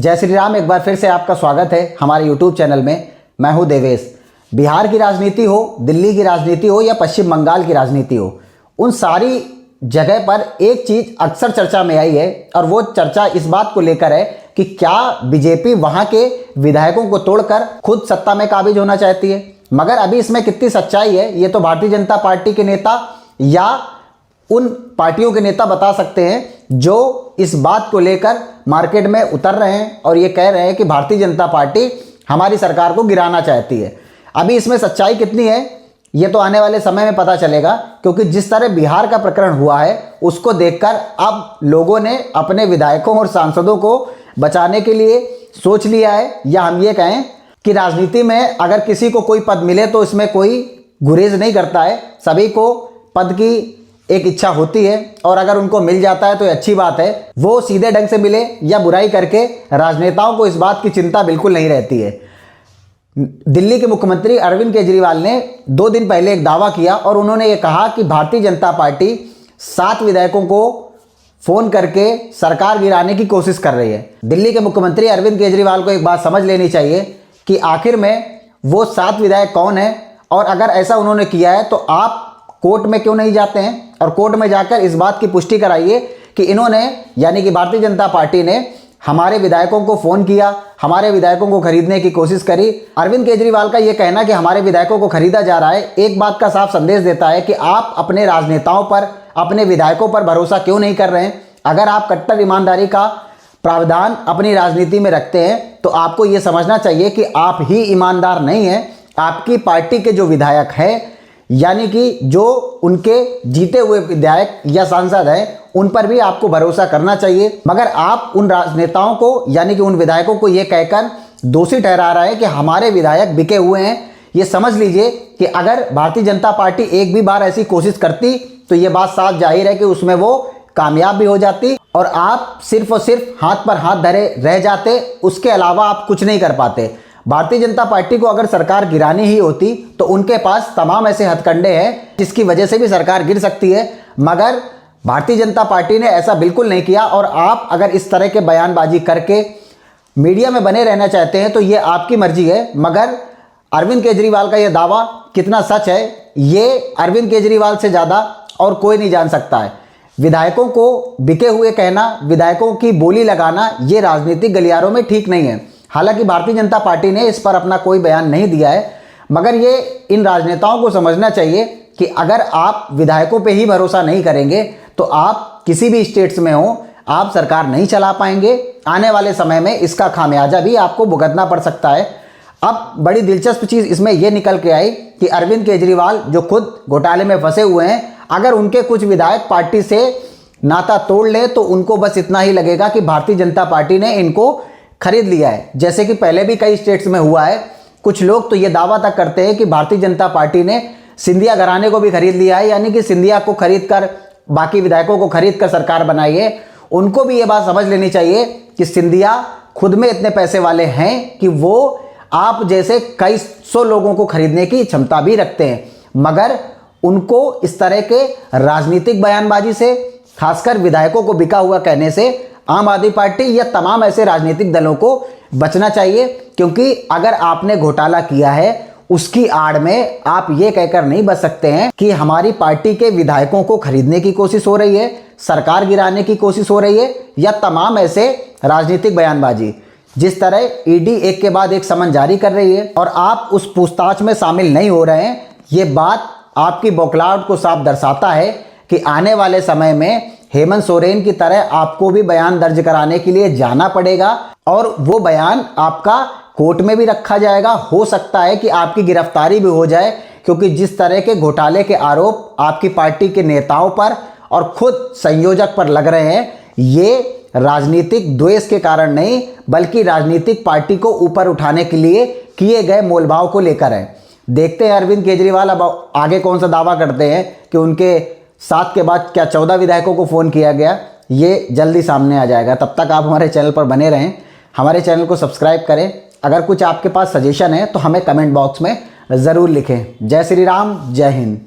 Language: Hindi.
जय श्री राम। एक बार फिर से आपका स्वागत है हमारे YouTube चैनल में। मैं हूं देवेश। बिहार की राजनीति हो, दिल्ली की राजनीति हो या पश्चिम बंगाल की राजनीति हो, उन सारी जगह पर एक चीज अक्सर चर्चा में आई है और वो चर्चा इस बात को लेकर है कि क्या बीजेपी वहां के विधायकों को तोड़कर खुद सत्ता में काबिज होना चाहती है। मगर अभी इसमें कितनी सच्चाई है ये तो भारतीय जनता पार्टी के नेता या उन पार्टियों के नेता बता सकते हैं जो इस बात को लेकर मार्केट में उतर रहे हैं और ये कह रहे हैं कि भारतीय जनता पार्टी हमारी सरकार को गिराना चाहती है। अभी इसमें सच्चाई कितनी है ये तो आने वाले समय में पता चलेगा, क्योंकि जिस तरह बिहार का प्रकरण हुआ है उसको देखकर अब लोगों ने अपने विधायकों और सांसदों को बचाने के लिए सोच लिया है, या हम ये कहें कि राजनीति में अगर किसी को कोई पद मिले तो इसमें कोई गुरेज नहीं करता है। सभी को पद की एक इच्छा होती है और अगर उनको मिल जाता है तो ये अच्छी बात है। वो सीधे ढंग से मिले या बुराई करके, राजनेताओं को इस बात की चिंता बिल्कुल नहीं रहती है। दिल्ली के मुख्यमंत्री अरविंद केजरीवाल ने 2 दिन पहले एक दावा किया और उन्होंने ये कहा कि भारतीय जनता पार्टी 7 विधायकों को फोन करके सरकार गिराने की कोशिश कर रही है। दिल्ली के मुख्यमंत्री अरविंद केजरीवाल को एक बात समझ लेनी चाहिए कि आखिर में वो 7 विधायक कौन है, और अगर ऐसा उन्होंने किया है तो आप कोर्ट में क्यों नहीं जाते हैं और कोर्ट में जाकर इस बात की पुष्टि कराइए कि इन्होंने, यानी कि भारतीय जनता पार्टी ने हमारे विधायकों को फोन किया, हमारे विधायकों को खरीदने की कोशिश करी। अरविंद केजरीवाल का यह कहना कि हमारे विधायकों को खरीदा जा रहा है एक बात का साफ संदेश देता है कि आप अपने राजनेताओं पर, अपने विधायकों पर भरोसा क्यों नहीं कर रहे हैं। अगर आप कट्टर ईमानदारी का प्रावधान अपनी राजनीति में रखते हैं तो आपको यह समझना चाहिए कि आप ही ईमानदार नहीं हैं, आपकी पार्टी के जो विधायक हैं, यानी कि जो उनके जीते हुए विधायक या सांसद हैं, उन पर भी आपको भरोसा करना चाहिए। मगर आप उन राजनेताओं को, यानी कि उन विधायकों को यह कहकर दोषी ठहरा रहे हैं कि हमारे विधायक बिके हुए हैं। ये समझ लीजिए कि अगर भारतीय जनता पार्टी एक भी बार ऐसी कोशिश करती तो ये बात साफ जाहिर है कि उसमें वो कामयाब भी हो जाती और आप सिर्फ और सिर्फ हाथ पर हाथ धरे रह जाते। उसके अलावा आप कुछ नहीं कर पाते। भारतीय जनता पार्टी को अगर सरकार गिरानी ही होती तो उनके पास तमाम ऐसे हथकंडे हैं जिसकी वजह से भी सरकार गिर सकती है, मगर भारतीय जनता पार्टी ने ऐसा बिल्कुल नहीं किया। और आप अगर इस तरह के बयानबाजी करके मीडिया में बने रहना चाहते हैं तो ये आपकी मर्जी है, मगर अरविंद केजरीवाल का ये दावा कितना सच है ये अरविंद केजरीवाल से ज़्यादा और कोई नहीं जान सकता है। विधायकों को बिके हुए कहना, विधायकों की बोली लगाना, ये राजनीतिक गलियारों में ठीक नहीं है। हालांकि भारतीय जनता पार्टी ने इस पर अपना कोई बयान नहीं दिया है, मगर ये इन राजनेताओं को समझना चाहिए कि अगर आप विधायकों पे ही भरोसा नहीं करेंगे तो आप किसी भी स्टेट्स में हो, आप सरकार नहीं चला पाएंगे। आने वाले समय में इसका खामियाजा भी आपको भुगतना पड़ सकता है। अब बड़ी दिलचस्प चीज़ इसमें यह निकल के आई कि अरविंद केजरीवाल जो खुद घोटाले में फंसे हुए हैं, अगर उनके कुछ विधायक पार्टी से नाता तोड़ ले तो उनको बस इतना ही लगेगा कि भारतीय जनता पार्टी ने इनको खरीद लिया है, जैसे कि पहले भी कई स्टेट्स में हुआ है। कुछ लोग तो ये दावा तक करते हैं कि भारतीय जनता पार्टी ने सिंधिया घराने को भी खरीद लिया है, यानी कि सिंधिया को खरीदकर, बाकी विधायकों को खरीदकर सरकार बनाई है। उनको भी ये बात समझ लेनी चाहिए कि सिंधिया खुद में इतने पैसे वाले हैं कि वो आप जैसे कई 100 लोगों को खरीदने की क्षमता भी रखते हैं, मगर उनको इस तरह के राजनीतिक बयानबाजी से, खासकर विधायकों को बिका हुआ कहने से आम आदमी पार्टी या तमाम ऐसे राजनीतिक दलों को बचना चाहिए। क्योंकि अगर आपने घोटाला किया है उसकी आड़ में आप ये कहकर नहीं बच सकते हैं कि हमारी पार्टी के विधायकों को खरीदने की कोशिश हो रही है, सरकार गिराने की कोशिश हो रही है, या तमाम ऐसे राजनीतिक बयानबाजी। जिस तरह ईडी एक के बाद एक समन जारी कर रही है और आप उस पूछताछ में शामिल नहीं हो रहे हैं, ये बात आपकी बौखलाहट को साफ दर्शाता है कि आने वाले समय में हेमंत सोरेन की तरह आपको भी बयान दर्ज कराने के लिए जाना पड़ेगा और वो बयान आपका कोर्ट में भी रखा जाएगा। हो सकता है कि आपकी गिरफ्तारी भी हो जाए, क्योंकि जिस तरह के घोटाले के आरोप आपकी पार्टी के नेताओं पर और खुद संयोजक पर लग रहे हैं, ये राजनीतिक द्वेष के कारण नहीं बल्कि राजनीतिक पार्टी को ऊपर उठाने के लिए किए गए मोलभाव को लेकर है। देखते हैं अरविंद केजरीवाल अब आगे कौन सा दावा करते हैं कि उनके 7 के बाद क्या 14 विधायकों को फ़ोन किया गया, ये जल्दी सामने आ जाएगा। तब तक आप हमारे चैनल पर बने रहें, हमारे चैनल को सब्सक्राइब करें। अगर कुछ आपके पास सजेशन है तो हमें कमेंट बॉक्स में ज़रूर लिखें। जय श्री राम, जय हिंद।